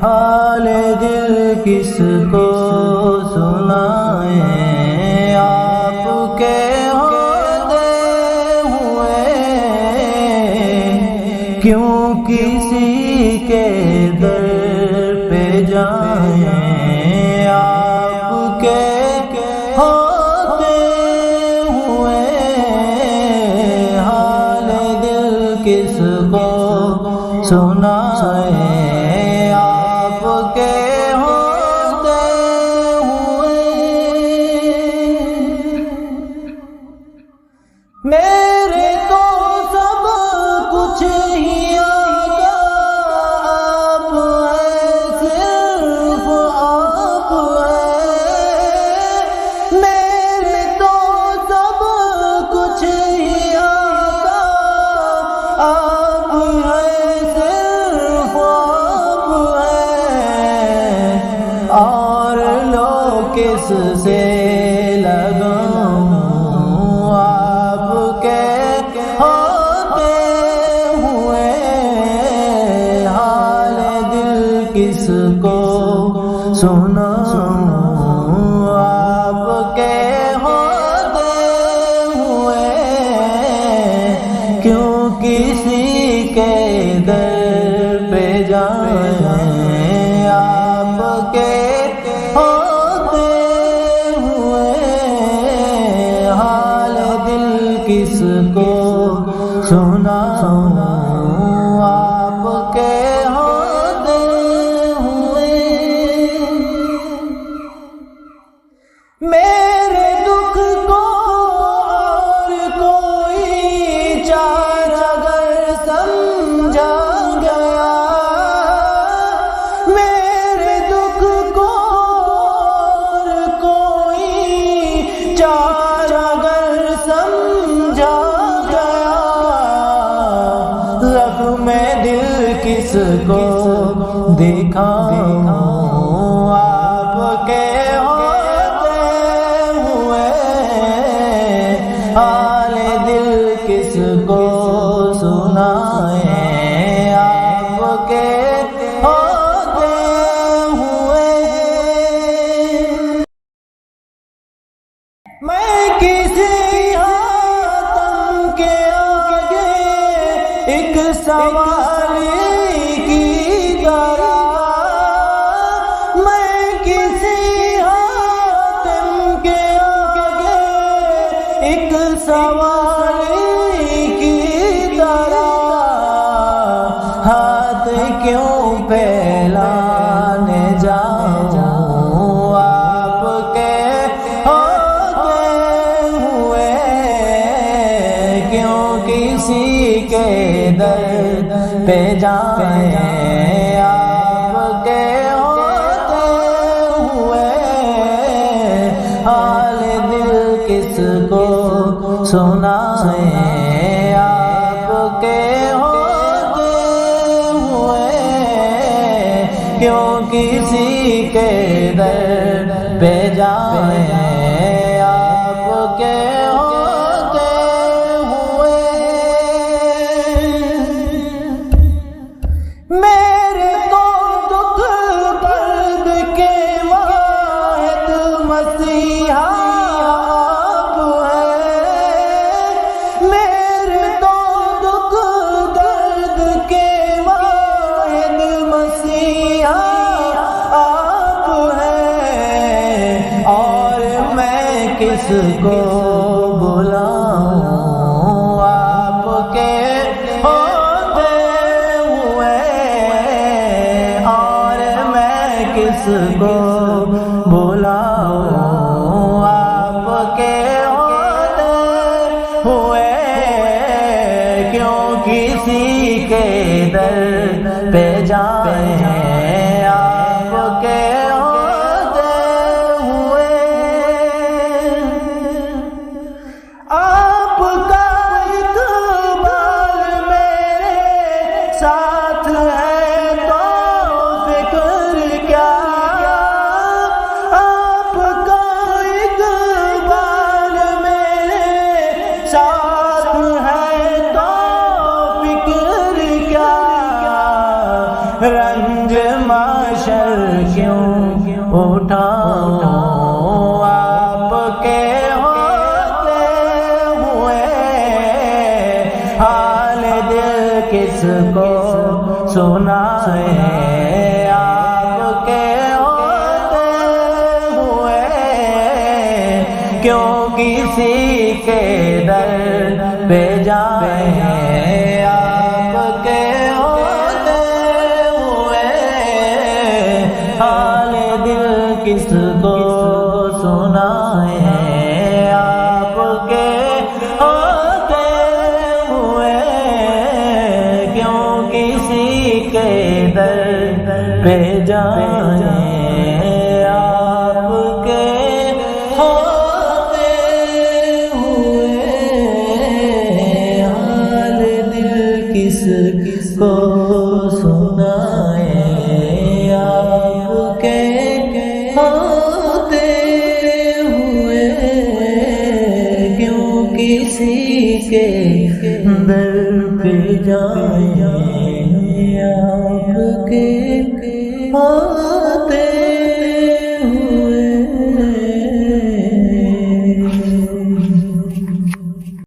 حال دل کس کو سنائیں، آپ کے ہوتے ہوئے کیوں کسی کے در پہ جائیں، آپ کے ہوتے ہوئے حال دل کس کو سنائیں، آپ کے ہوتے ہوئے میرے تو سب کچھ ہی آقا آپ ہیں، صرف آپ ہیں، میرے تو سب کچھ ہی آقا آپ ہیں، صرف آپ ہیں، اور لوگ کس سے لگاؤں، آپ کے ہوتے ہوئے حال دل کس کو سناؤں، آپ کے ہوتے ہوئے کیوں کسی کے در پہ جائیں، آپ کے ہوتے ہوئے حال دل کس کو سناؤں، آپ کے ہوتے ہوئے میرے دکھ کو اور کوئی چارہ اگر سمجھا گیا، میرے دکھ کو اور کوئی چارہ اگر سمجھا گیا، زخم دل کس کو دکھاؤں، آپ کے ہوتے ہوئے حال دل کس کو سنائیں، آپ کے ہوتے ہوئے میں کسی حاتم کے آگے ایک سوالی کی طرح، میں کسی حاتم کے آگے ایک سوالی کی طرح ہاتھ کیوں پھیلانے جاؤں، آپ کے ہوتے ہوئے کیوں کسی کے در پہ جائیں، آپ کے ہوتے ہوئے حال دل کس کو سنائیں، آپ کے ہوتے ہوئے کیوں کسی کے در پہ جائیں، آپ کے ہوتے ہوئے میرے تو دکھ درد کے واحد مسیحا آپ ہیں، میرے تو دکھ درد کے واحد مسیحا آپ ہیں، اور میں کس کو بلاؤں، آپ کے ہوتے ہوئے، اور میں کس کو بلاؤں، آپ کے ہوتے ہوئے کیوں کسی کے در پہ جائیں، آپ کے ہوتے ہوئے آپ کا اقبال میرے ساتھ ہے تو فکر کیا، آپ کا اقبال میرے ساتھ ہے تو فکر کیا، محشر کیوں اٹھاؤں، آپ کے ہوتے ہوئے حال دل کس کو سنائے، آپ کے ہوتے ہوئے کیوں کسی کے در پہ جائیں، آپ کے ہوتے ہوئے حال دل کس کو سنائیں، آپ کے ہوتے ہوئے کیوں کسی کے در پہ جائیں، آپ کے ہوتے ہوئے حال دل کس کو سنائیں، آپ کے ہوتے ہوئے کیوں کسی کے در پہ جائیں، آپ کے